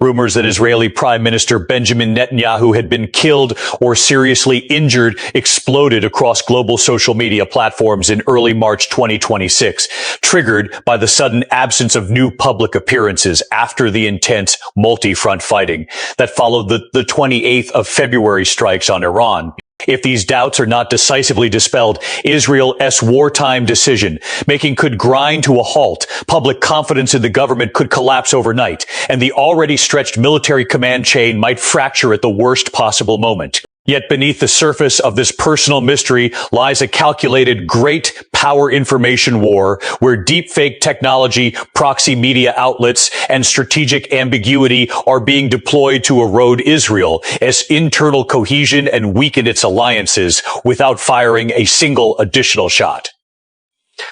Rumors that Israeli Prime Minister Benjamin Netanyahu had been killed or seriously injured exploded across global social media platforms in early March 2026, triggered by the sudden absence of new public appearances after the intense multi-front fighting that followed the 28th of February strikes on Iran. If these doubts are not decisively dispelled, Israel's wartime decision-making could grind to a halt, public confidence in the government could collapse overnight, and the already stretched military command chain might fracture at the worst possible moment. Yet beneath the surface of this personal mystery lies a calculated great power information war where deepfake technology, proxy media outlets, and strategic ambiguity are being deployed to erode Israel's internal cohesion and weaken its alliances without firing a single additional shot.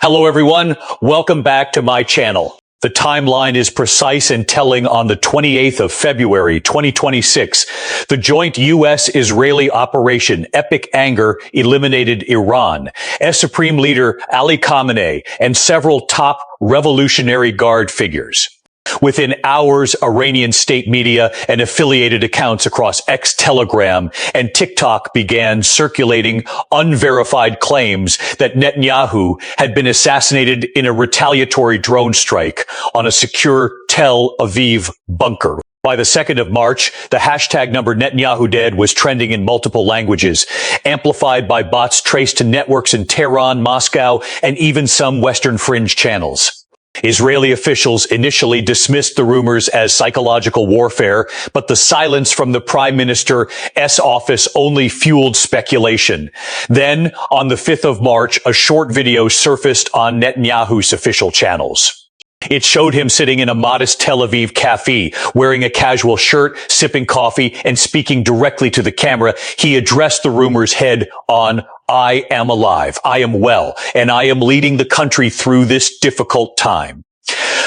Hello everyone, welcome back to my channel. The timeline is precise and telling. On the 28th of February, 2026, the joint U.S.-Israeli operation Epic Anger eliminated Iran, as Supreme Leader Ali Khamenei and several top Revolutionary Guard figures. Within hours, Iranian state media and affiliated accounts across X, Telegram, and TikTok began circulating unverified claims that Netanyahu had been assassinated in a retaliatory drone strike on a secure Tel Aviv bunker. By the 2nd of March, the hashtag number Netanyahu dead was trending in multiple languages, amplified by bots traced to networks in Tehran, Moscow, and even some Western fringe channels. Israeli officials initially dismissed the rumors as psychological warfare, but the silence from the Prime Minister's office only fueled speculation. Then, on the 5th of March, a short video surfaced on Netanyahu's official channels. It showed him sitting in a modest Tel Aviv cafe, wearing a casual shirt, sipping coffee, and speaking directly to the camera. He addressed the rumors head on. I am alive, I am well, and I am leading the country through this difficult time.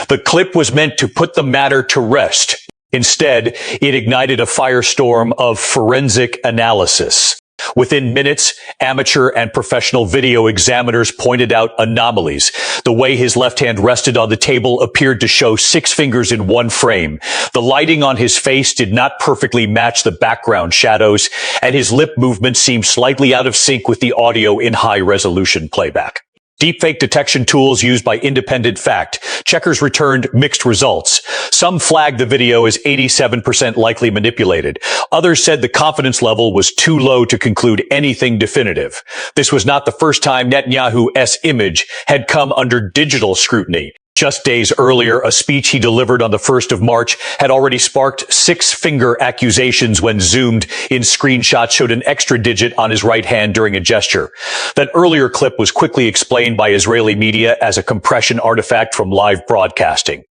The clip was meant to put the matter to rest. Instead, it ignited a firestorm of forensic analysis. Within minutes, amateur and professional video examiners pointed out anomalies. The way his left hand rested on the table appeared to show 6 fingers in one frame. The lighting on his face did not perfectly match the background shadows, and his lip movement seemed slightly out of sync with the audio in high-resolution playback. Deepfake detection tools used by independent fact-checkers returned mixed results. Some flagged the video as 87% likely manipulated. Others said the confidence level was too low to conclude anything definitive. This was not the first time Netanyahu's image had come under digital scrutiny. Just days earlier, a speech he delivered on the 1st of March had already sparked 6-finger accusations when zoomed-in screenshots showed an extra digit on his right hand during a gesture. That earlier clip was quickly explained by Israeli media as a compression artifact from live broadcasting.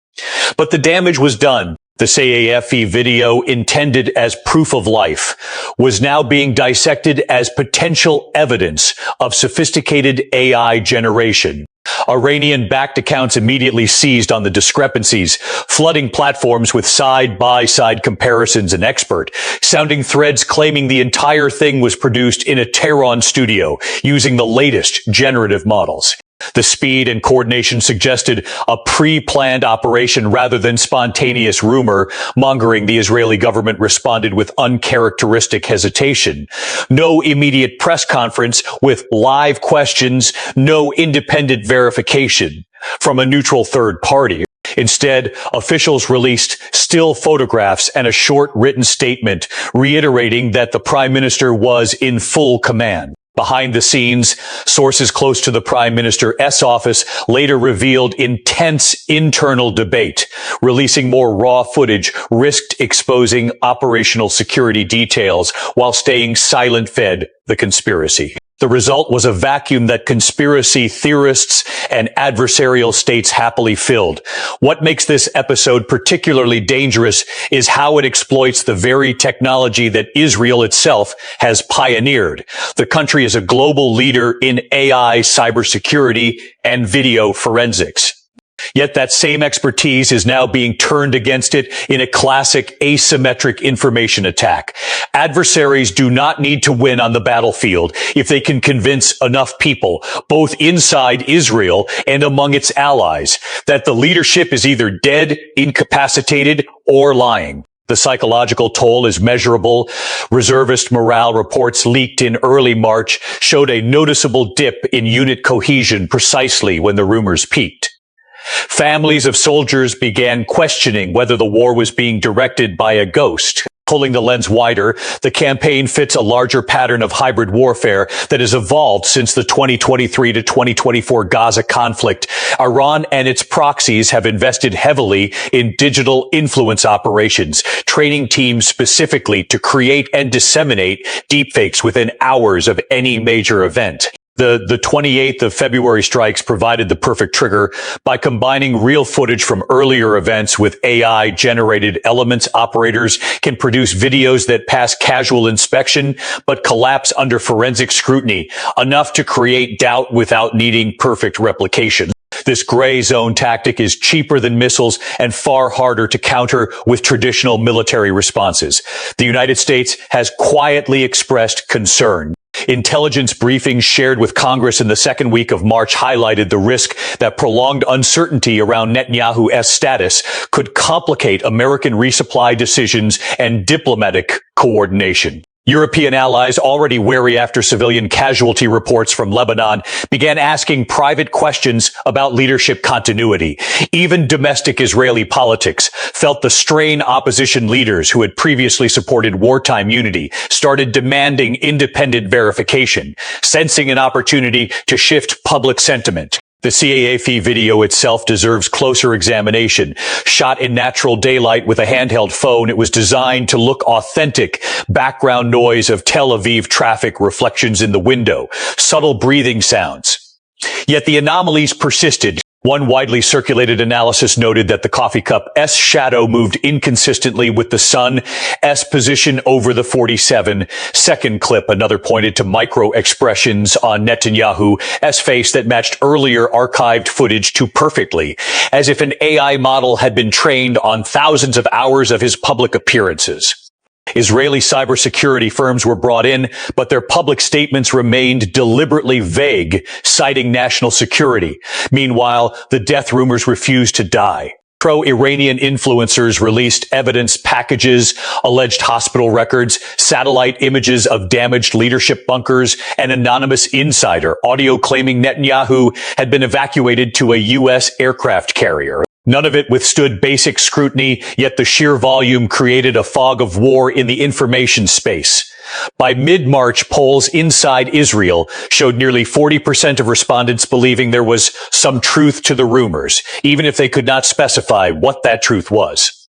But the damage was done. The SAFE video, intended as proof of life, was now being dissected as potential evidence of sophisticated AI generation. Iranian-backed accounts immediately seized on the discrepancies, flooding platforms with side-by-side comparisons and expert-sounding threads claiming the entire thing was produced in a Tehran studio using the latest generative models. The speed and coordination suggested a pre-planned operation rather than spontaneous rumor mongering. The Israeli government responded with uncharacteristic hesitation. No immediate press conference with live questions, no independent verification from a neutral third party. Instead, officials released still photographs and a short written statement reiterating that the Prime Minister was in full command. Behind the scenes, sources close to the Prime Minister's office later revealed intense internal debate. Releasing more raw footage risked exposing operational security details while staying silent fed the conspiracy. The result was a vacuum that conspiracy theorists and adversarial states happily filled. What makes this episode particularly dangerous is how it exploits the very technology that Israel itself has pioneered. The country is a global leader in AI, cybersecurity, and video forensics. Yet that same expertise is now being turned against it in a classic asymmetric information attack. Adversaries do not need to win on the battlefield if they can convince enough people, both inside Israel and among its allies, that the leadership is either dead, incapacitated, or lying. The psychological toll is measurable. Reservist morale reports leaked in early March showed a noticeable dip in unit cohesion precisely when the rumors peaked. Families of soldiers began questioning whether the war was being directed by a ghost. Pulling the lens wider, the campaign fits a larger pattern of hybrid warfare that has evolved since the 2023 to 2024 Gaza conflict. Iran and its proxies have invested heavily in digital influence operations, training teams specifically to create and disseminate deepfakes within hours of any major event. The 28th of February strikes provided the perfect trigger. By combining real footage from earlier events with AI-generated elements, operators can produce videos that pass casual inspection but collapse under forensic scrutiny, enough to create doubt without needing perfect replication. This gray zone tactic is cheaper than missiles and far harder to counter with traditional military responses. The United States has quietly expressed concern. Intelligence briefings shared with Congress in the second week of March highlighted the risk that prolonged uncertainty around Netanyahu's status could complicate American resupply decisions and diplomatic coordination. European allies, already wary after civilian casualty reports from Lebanon, began asking private questions about leadership continuity. Even domestic Israeli politics felt the strain. Opposition leaders who had previously supported wartime unity started demanding independent verification, sensing an opportunity to shift public sentiment. The CAAF video itself deserves closer examination. Shot in natural daylight with a handheld phone, it was designed to look authentic. Background noise of Tel Aviv traffic, reflections in the window, subtle breathing sounds. Yet the anomalies persisted. One widely circulated analysis noted that the coffee cup's shadow moved inconsistently with the sun's position over the 47. Second clip, another pointed to micro expressions on Netanyahu's face that matched earlier archived footage too perfectly, as if an AI model had been trained on thousands of hours of his public appearances. Israeli cybersecurity firms were brought in, but their public statements remained deliberately vague, citing national security. Meanwhile, the death rumors refused to die. Pro-Iranian influencers released evidence packages, alleged hospital records, satellite images of damaged leadership bunkers, an anonymous insider audio claiming Netanyahu had been evacuated to a U.S. aircraft carrier. None of it withstood basic scrutiny, yet the sheer volume created a fog of war in the information space. By mid-March, polls inside Israel showed nearly 40% of respondents believing there was some truth to the rumors, even if they could not specify what that truth was.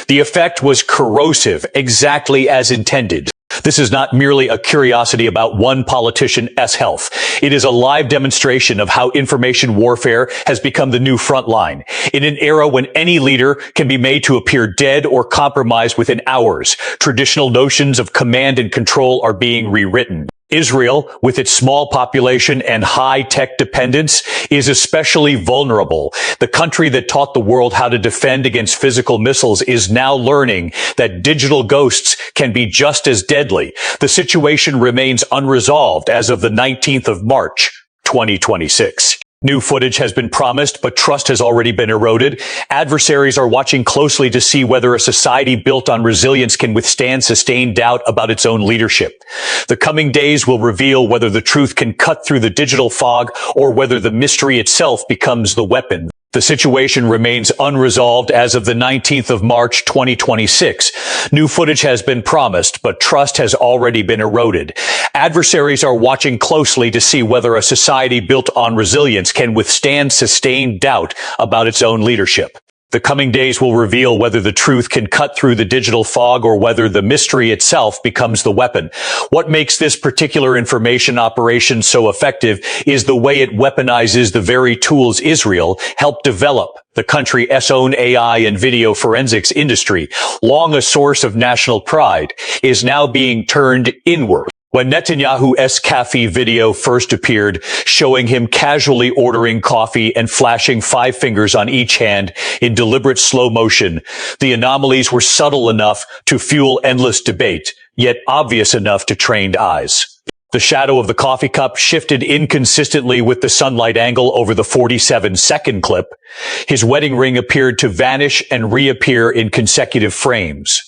The effect was corrosive, exactly as intended. This is not merely a curiosity about one politician's health. It is a live demonstration of how information warfare has become the new front line. In an era when any leader can be made to appear dead or compromised within hours, traditional notions of command and control are being rewritten. Israel, with its small population and high-tech dependence, is especially vulnerable. The country that taught the world how to defend against physical missiles is now learning that digital ghosts can be just as deadly. The situation remains unresolved as of the 19th of March, 2026. New footage has been promised, but trust has already been eroded. Adversaries are watching closely to see whether a society built on resilience can withstand sustained doubt about its own leadership. The coming days will reveal whether the truth can cut through the digital fog or whether the mystery itself becomes the weapon. The situation remains unresolved as of the 19th of March, 2026. New footage has been promised, but trust has already been eroded. Adversaries are watching closely to see whether a society built on resilience can withstand sustained doubt about its own leadership. The coming days will reveal whether the truth can cut through the digital fog or whether the mystery itself becomes the weapon. What makes this particular information operation so effective is the way it weaponizes the very tools Israel helped develop. The country's own AI and video forensics industry, long a source of national pride, is now being turned inward. When Netanyahu's cafe video first appeared, showing him casually ordering coffee and flashing 5 fingers on each hand in deliberate slow motion, the anomalies were subtle enough to fuel endless debate, yet obvious enough to trained eyes. The shadow of the coffee cup shifted inconsistently with the sunlight angle over the 47-second clip. His wedding ring appeared to vanish and reappear in consecutive frames.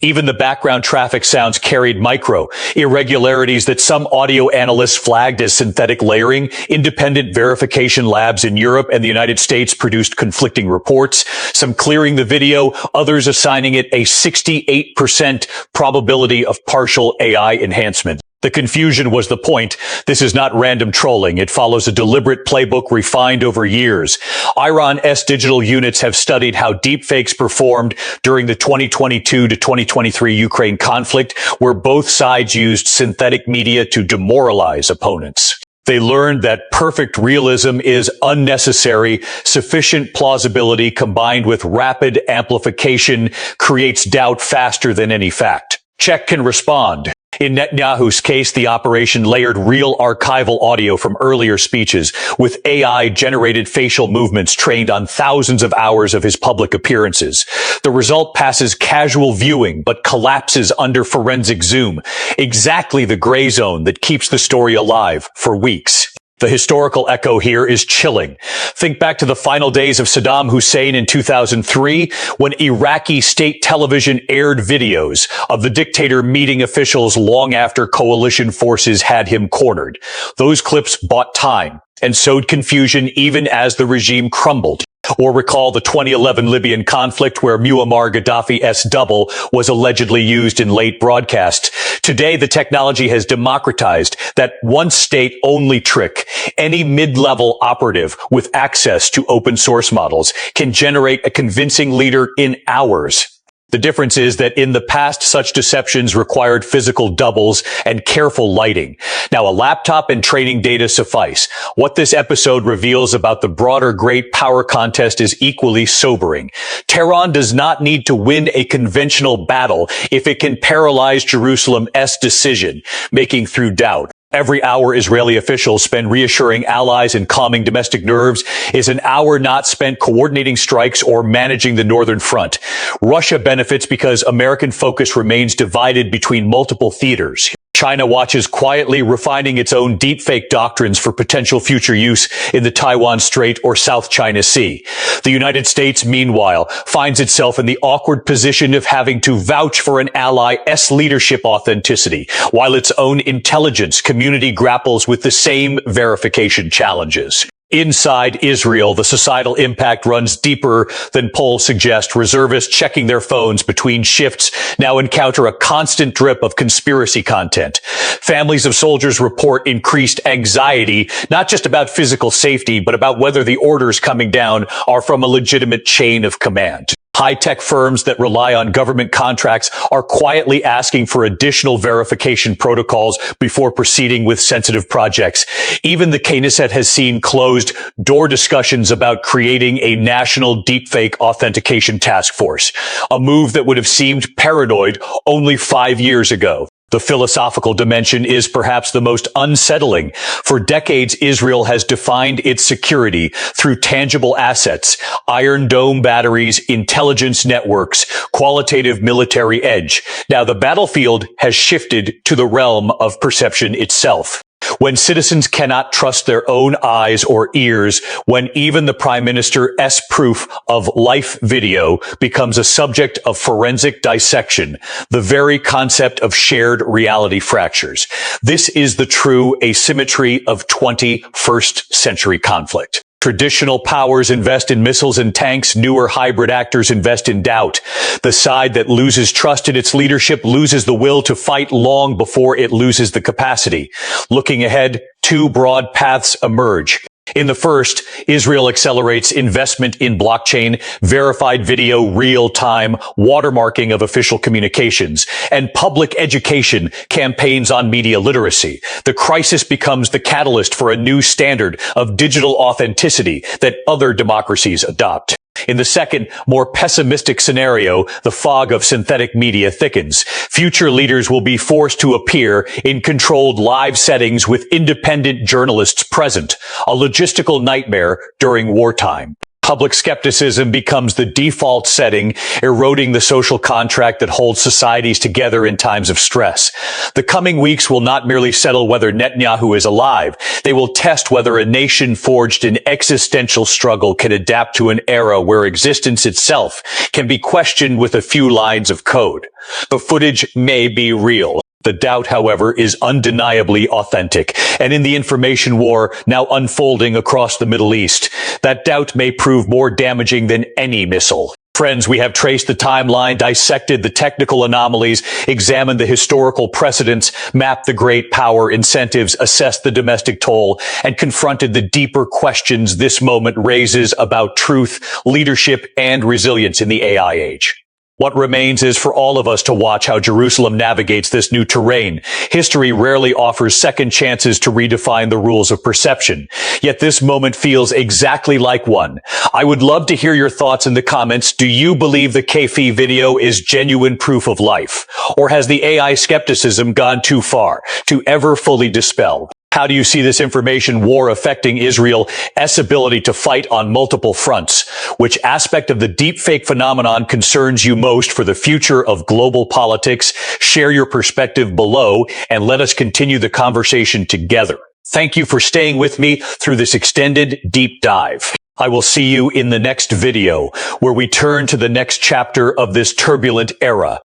Even the background traffic sounds carried micro irregularities that some audio analysts flagged as synthetic layering. Independent verification labs in Europe and the United States produced conflicting reports, some clearing the video, others assigning it a 68% probability of partial AI enhancement. The confusion was the point. This is not random trolling. It follows a deliberate playbook refined over years. Iran-S digital units have studied how deepfakes performed during the 2022 to 2023 Ukraine conflict, where both sides used synthetic media to demoralize opponents. They learned that perfect realism is unnecessary. Sufficient plausibility combined with rapid amplification creates doubt faster than any fact. Check can respond. In Netanyahu's case, the operation layered real archival audio from earlier speeches with AI-generated facial movements trained on thousands of hours of his public appearances. The result passes casual viewing but collapses under forensic zoom, exactly the gray zone that keeps the story alive for weeks. The historical echo here is chilling. Think back to the final days of Saddam Hussein in 2003, when Iraqi state television aired videos of the dictator meeting officials long after coalition forces had him cornered. Those clips bought time and sowed confusion even as the regime crumbled. Or recall the 2011 Libyan conflict where Muammar Gaddafi's double was allegedly used in late broadcasts. Today, the technology has democratized that one state only trick. Any mid-level operative with access to open source models can generate a convincing leader in hours. The difference is that in the past, such deceptions required physical doubles and careful lighting. Now, a laptop and training data suffice. What this episode reveals about the broader great power contest is equally sobering. Tehran does not need to win a conventional battle if it can paralyze Jerusalem's decision, making through doubt. Every hour Israeli officials spend reassuring allies and calming domestic nerves is an hour not spent coordinating strikes or managing the northern front. Russia benefits because American focus remains divided between multiple theaters. China watches quietly, refining its own deepfake doctrines for potential future use in the Taiwan Strait or South China Sea. The United States, meanwhile, finds itself in the awkward position of having to vouch for an ally's leadership authenticity, while its own intelligence community grapples with the same verification challenges. Inside Israel, the societal impact runs deeper than polls suggest. Reservists checking their phones between shifts now encounter a constant drip of conspiracy content. Families of soldiers report increased anxiety, not just about physical safety, but about whether the orders coming down are from a legitimate chain of command. High-tech firms that rely on government contracts are quietly asking for additional verification protocols before proceeding with sensitive projects. Even the Knesset has seen closed-door discussions about creating a national deepfake authentication task force, a move that would have seemed paranoid only 5 years ago. The philosophical dimension is perhaps the most unsettling. For decades, Israel has defined its security through tangible assets, Iron Dome batteries, intelligence networks, qualitative military edge. Now, the battlefield has shifted to the realm of perception itself. When citizens cannot trust their own eyes or ears, when even the Prime Minister's proof of life video becomes a subject of forensic dissection, the very concept of shared reality fractures. This is the true asymmetry of 21st century conflict. Traditional powers invest in missiles and tanks. Newer hybrid actors invest in doubt. The side that loses trust in its leadership loses the will to fight long before it loses the capacity. Looking ahead, two broad paths emerge. In the first, Israel accelerates investment in blockchain, verified video, real-time watermarking of official communications, and public education campaigns on media literacy. The crisis becomes the catalyst for a new standard of digital authenticity that other democracies adopt. In the second, more pessimistic scenario, the fog of synthetic media thickens. Future leaders will be forced to appear in controlled live settings with independent journalists present, a logistical nightmare during wartime. Public skepticism becomes the default setting, eroding the social contract that holds societies together in times of stress. The coming weeks will not merely settle whether Netanyahu is alive. They will test whether a nation forged in existential struggle can adapt to an era where existence itself can be questioned with a few lines of code. The footage may be real. The doubt, however, is undeniably authentic, and in the information war now unfolding across the Middle East, that doubt may prove more damaging than any missile. Friends, we have traced the timeline, dissected the technical anomalies, examined the historical precedents, mapped the great power incentives, assessed the domestic toll, and confronted the deeper questions this moment raises about truth, leadership, and resilience in the AI age. What remains is for all of us to watch how Jerusalem navigates this new terrain. History rarely offers second chances to redefine the rules of perception. Yet this moment feels exactly like one. I would love to hear your thoughts in the comments. Do you believe the Kefi video is genuine proof of life? Or has the AI skepticism gone too far to ever fully dispel? How do you see this information war affecting Israel's ability to fight on multiple fronts? Which aspect of the deepfake phenomenon concerns you most for the future of global politics? Share your perspective below and let us continue the conversation together. Thank you for staying with me through this extended deep dive. I will see you in the next video, where we turn to the next chapter of this turbulent era.